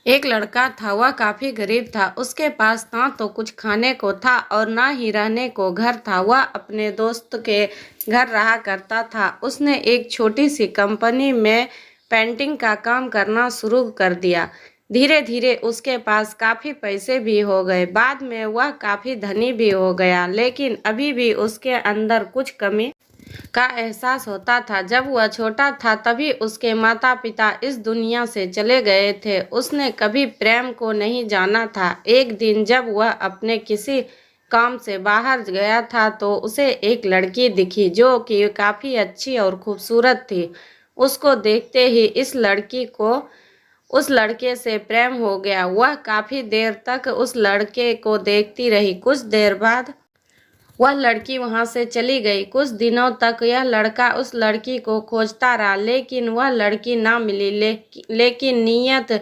एक लड़का था, वह काफी गरीब था। उसके पास ना तो कुछ खाने को था और ना ही रहने को घर था। वह अपने दोस्त के घर रहा करता था। उसने एक छोटी सी कंपनी में पेंटिंग का काम करना शुरू कर दिया। धीरे धीरे उसके पास काफी पैसे भी हो गए। बाद में वह काफी धनी भी हो गया, लेकिन अभी भी उसके अंदर कुछ कमी का एहसास होता था। जब वह छोटा था तभी उसके माता पिता इस दुनिया से चले गए थे। उसने कभी प्रेम को नहीं जाना था। एक दिन जब वह अपने किसी काम से बाहर गया था तो उसे एक लड़की दिखी जो कि काफी अच्छी और खूबसूरत थी। उसको देखते ही इस लड़की को उस लड़के से प्रेम हो गया। वह काफी देर तक उस लड़के को देखती रही। कुछ देर बाद वह लड़की वहां से चली गई। कुछ दिनों तक यह लड़का उस लड़की को खोजता रहा, लेकिन वह लड़की ना मिली। लेकिन नियत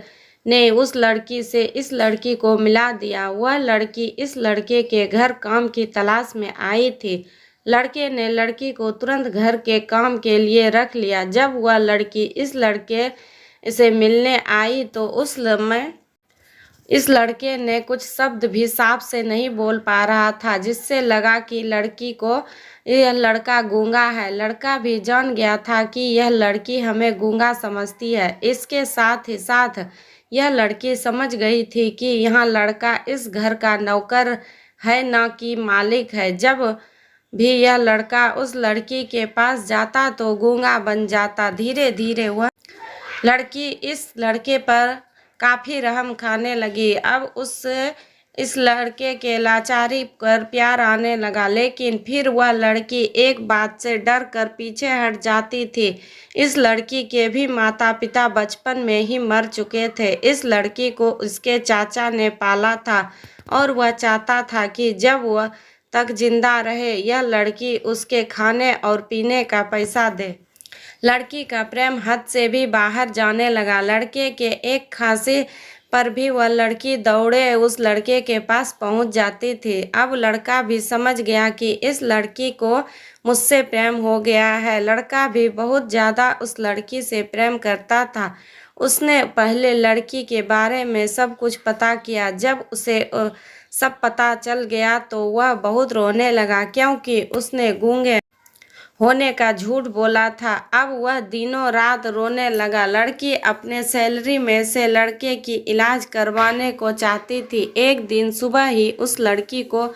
ने उस लड़की से इस लड़की को मिला दिया। वह लड़की इस लड़के के घर काम की तलाश में आई थी। लड़के ने लड़की को तुरंत घर के काम के लिए रख लिया। जब वह लड़की इस लड़के से मिलने आई तो उस समय इस लड़के ने कुछ शब्द भी साफ से नहीं बोल पा रहा था, जिससे लगा कि लड़की को यह लड़का गूंगा है। लड़का भी जान गया था कि यह लड़की हमें गूंगा समझती है। इसके साथ ही साथ यह लड़की समझ गई थी कि यह लड़का इस घर का नौकर है, ना कि मालिक है। जब भी यह लड़का उस लड़की के पास जाता तो गूंगा बन जाता। धीरे धीरे वह लड़की इस लड़के पर काफी रहम खाने लगी। अब उस इस लड़के के लाचारी कर प्यार आने लगा, लेकिन फिर वह लड़की एक बात से डर कर पीछे हट जाती थी। इस लड़की के भी माता पिता बचपन में ही मर चुके थे। इस लड़की को उसके चाचा ने पाला था और वह चाहता था कि जब वह तक जिंदा रहे यह लड़की उसके खाने और पीने का पैसा दे। लड़की का प्रेम हद से भी बाहर जाने लगा। लड़के के एक खांसी पर भी वह लड़की दौड़े उस लड़के के पास पहुंच जाती थी। अब लड़का भी समझ गया कि इस लड़की को मुझसे प्रेम हो गया है। लड़का भी बहुत ज़्यादा उस लड़की से प्रेम करता था। उसने पहले लड़की के बारे में सब कुछ पता किया। जब उसे सब पता चल गया तो वह बहुत रोने लगा, क्योंकि उसने गूंगे होने का झूठ बोला था। अब वह दिनों रात रोने लगा। लड़की अपने सैलरी में से लड़के की इलाज करवाने को चाहती थी। एक दिन सुबह ही उस लड़की को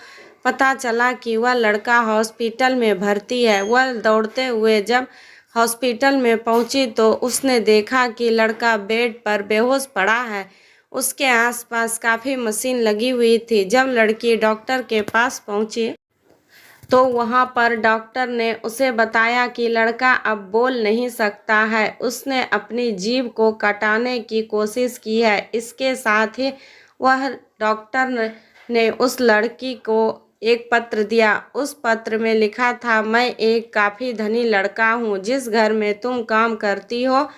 पता चला कि वह लड़का हॉस्पिटल में भर्ती है। वह दौड़ते हुए जब हॉस्पिटल में पहुंची तो उसने देखा कि लड़का बेड पर बेहोश पड़ा है। उसके आसपास काफ़ी मशीन लगी हुई थी। जब लड़की डॉक्टर के पास पहुंची तो वहां पर डॉक्टर ने उसे बताया कि लड़का अब बोल नहीं सकता है। उसने अपनी जीभ को कटाने की कोशिश की है। इसके साथ ही वह डॉक्टर ने उस लड़की को एक पत्र दिया। उस पत्र में लिखा था, मैं एक काफ़ी धनी लड़का हूँ। जिस घर में तुम काम करती हो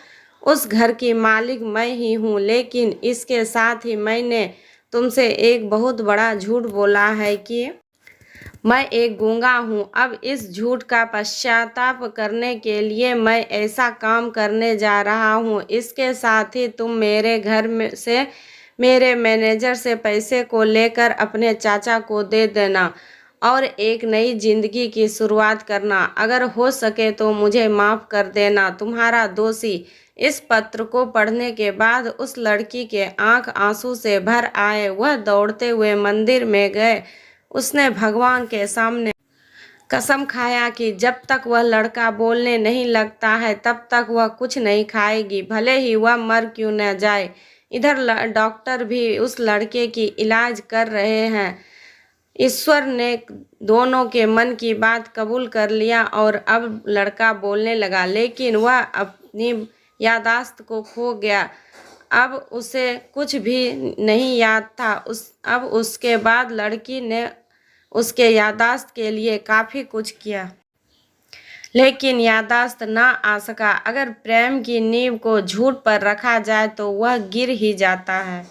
उस घर की मालिक मैं ही हूँ, लेकिन इसके साथ ही मैंने तुमसे एक बहुत बड़ा झूठ बोला है कि मैं एक गूंगा हूँ। अब इस झूठ का पश्चाताप करने के लिए मैं ऐसा काम करने जा रहा हूँ। इसके साथ ही तुम मेरे घर में से मेरे मैनेजर से पैसे को लेकर अपने चाचा को दे देना और एक नई जिंदगी की शुरुआत करना। अगर हो सके तो मुझे माफ़ कर देना, तुम्हारा दोषी। इस पत्र को पढ़ने के बाद उस लड़की के आंख आंसू से भर आए। वह दौड़ते हुए मंदिर में गए। उसने भगवान के सामने कसम खाया कि जब तक वह लड़का बोलने नहीं लगता है तब तक वह कुछ नहीं खाएगी, भले ही वह मर क्यों न जाए। इधर डॉक्टर भी उस लड़के की इलाज कर रहे हैं। ईश्वर ने दोनों के मन की बात कबूल कर लिया और अब लड़का बोलने लगा, लेकिन वह अपनी यादाश्त को खो गया। अब उसे कुछ भी नहीं याद था। अब उसके बाद लड़की ने उसके यादाश्त के लिए काफ़ी कुछ किया, लेकिन यादाश्त ना आ सका। अगर प्रेम की नींव को झूठ पर रखा जाए तो वह गिर ही जाता है।